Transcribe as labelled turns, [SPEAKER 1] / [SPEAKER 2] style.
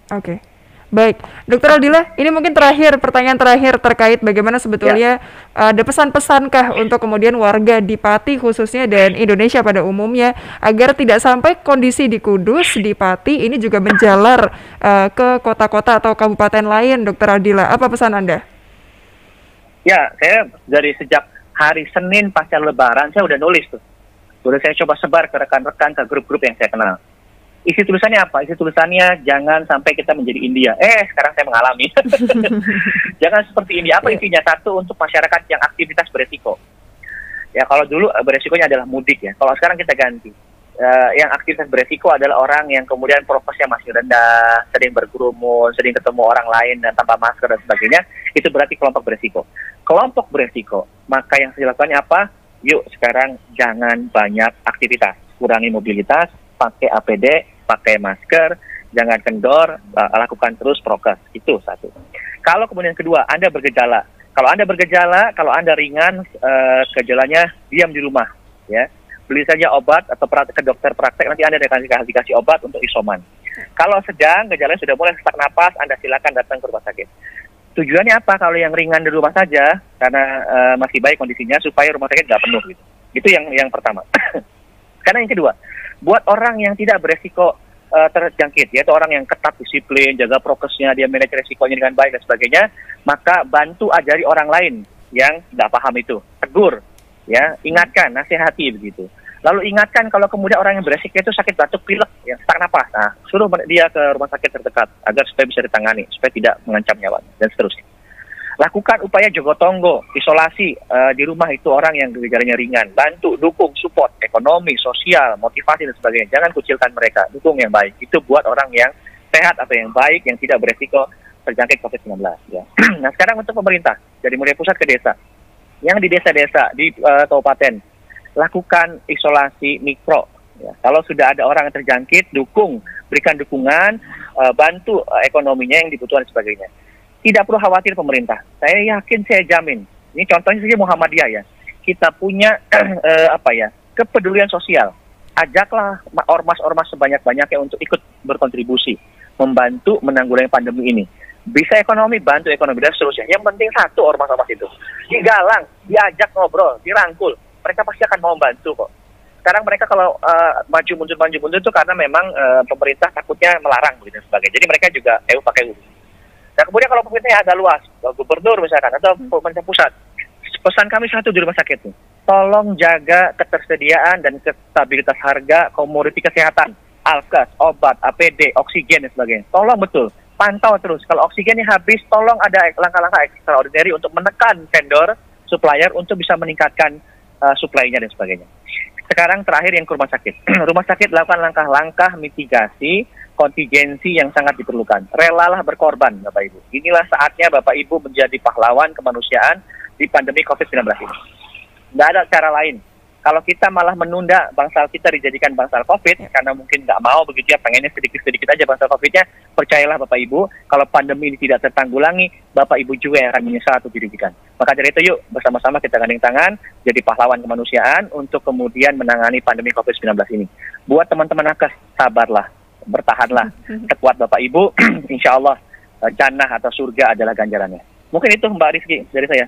[SPEAKER 1] Oke. Baik, Dokter Aldila, ini mungkin pertanyaan terakhir terkait bagaimana
[SPEAKER 2] Ya,
[SPEAKER 1] sebetulnya ada pesan-pesankah untuk kemudian warga di Pati khususnya dan Indonesia pada umumnya agar tidak sampai kondisi di Kudus, di Pati ini juga menjalar ke kota-kota atau kabupaten lain, Dokter Aldila. Apa pesan Anda?
[SPEAKER 2] ya, saya dari sejak hari Senin pasca Lebaran saya udah nulis tuh. Udah saya coba sebar ke rekan-rekan, ke grup-grup yang saya kenal. Isi tulisannya apa? Isi tulisannya jangan sampai kita menjadi India. Sekarang saya mengalami. Jangan seperti India. Apa
[SPEAKER 1] Ya,
[SPEAKER 2] intinya? Satu, untuk masyarakat yang aktivitas beresiko. Ya, kalau dulu beresikonya adalah mudik ya. Kalau sekarang kita ganti. Yang aktivitas beresiko adalah orang yang kemudian prokesnya masih rendah, sering berkerumun, sering ketemu orang lain dan tanpa masker dan sebagainya. Itu berarti kelompok beresiko. Kelompok beresiko, maka yang harus dilakukannya apa? Yuk sekarang jangan banyak aktivitas. Kurangi mobilitas, pakai APD, pakai masker, jangan kendor, lakukan terus prokes. Itu satu. Kalau kemudian kedua, Anda bergejala. Kalau Anda ringan, gejalanya diam di rumah, ya. Beli saja obat atau ke dokter praktek, nanti Anda akan dikasih obat untuk isoman. Kalau sedang, gejalanya sudah mulai sesak napas, Anda silakan datang ke rumah sakit. Tujuannya apa? Kalau yang ringan di rumah saja, karena masih baik kondisinya, supaya rumah sakit nggak penuh. Gitu. Itu yang pertama. Karena yang kedua, buat orang yang tidak beresiko terjangkit, yaitu orang yang ketat disiplin, jaga prokesnya, dia manage resikonya dengan baik dan sebagainya, maka bantu ajari orang lain yang nggak paham itu, tegur, ya, ingatkan, nasihati begitu. Lalu ingatkan kalau kemudian orang yang beresiko itu sakit batuk pilek, yang sesak napas, nah suruh dia ke rumah sakit terdekat agar supaya bisa ditangani, supaya tidak mengancam nyawanya dan seterusnya. Lakukan upaya jogotongo, isolasi di rumah itu orang yang gejalanya ringan. Bantu, dukung, support, ekonomi, sosial, motivasi dan sebagainya. Jangan kucilkan mereka, dukung yang baik. Itu buat orang yang sehat atau yang baik, yang tidak beresiko terjangkit COVID-19. Ya. Nah sekarang untuk pemerintah, dari mulai pusat ke desa. Yang di desa-desa, di kabupaten, lakukan isolasi mikro. Ya. Kalau sudah ada orang yang terjangkit, berikan dukungan, bantu ekonominya yang dibutuhkan dan sebagainya. Tidak perlu khawatir pemerintah. Saya yakin, saya jamin. Ini contohnya saja Muhammadiyah ya. Kita punya kepedulian sosial. Ajaklah ormas-ormas sebanyak-banyaknya untuk ikut berkontribusi, membantu menanggulangi pandemi ini. Bisa ekonomi, bantu ekonomi dan seterusnya. Yang penting satu, ormas-ormas itu digalang, diajak ngobrol, dirangkul. Mereka pasti akan mau bantu kok. Sekarang mereka kalau maju mundur itu karena memang pemerintah takutnya melarang begitu dan sebagainya. Jadi mereka juga pakai UU. Nah kemudian kalau pemerintahnya agak luas, gubernur misalkan, atau pemerintah pusat, pesan kami satu di rumah sakit nih, tolong jaga ketersediaan dan stabilitas harga komoditi kesehatan, alkes, obat, APD, oksigen dan sebagainya. Tolong betul, pantau terus. Kalau oksigennya habis, tolong ada langkah-langkah extraordinary untuk menekan vendor, supplier untuk bisa meningkatkan supply-nya dan sebagainya. Sekarang terakhir yang ke rumah sakit. Rumah sakit lakukan langkah-langkah mitigasi kontingensi yang sangat diperlukan. Relalah berkorban, Bapak Ibu. Inilah saatnya Bapak Ibu menjadi pahlawan kemanusiaan di pandemi COVID-19 ini. Nggak ada cara lain. Kalau kita malah menunda bangsal kita dijadikan bangsal COVID, karena mungkin nggak mau begitu ya, pengennya sedikit-sedikit aja bangsal COVID-nya, percayalah Bapak Ibu, kalau pandemi ini tidak tertanggulangi, Bapak Ibu juga yang akan menyesal atau dirugikan. Maka dari itu yuk, bersama-sama kita gandeng tangan, jadi pahlawan kemanusiaan untuk kemudian menangani pandemi COVID-19 ini. Buat teman-teman nakes, sabarlah, bertahanlah, sekuat Bapak Ibu, insya Allah jannah atau surga adalah ganjarannya. Mungkin itu Mbak Rizky dari saya.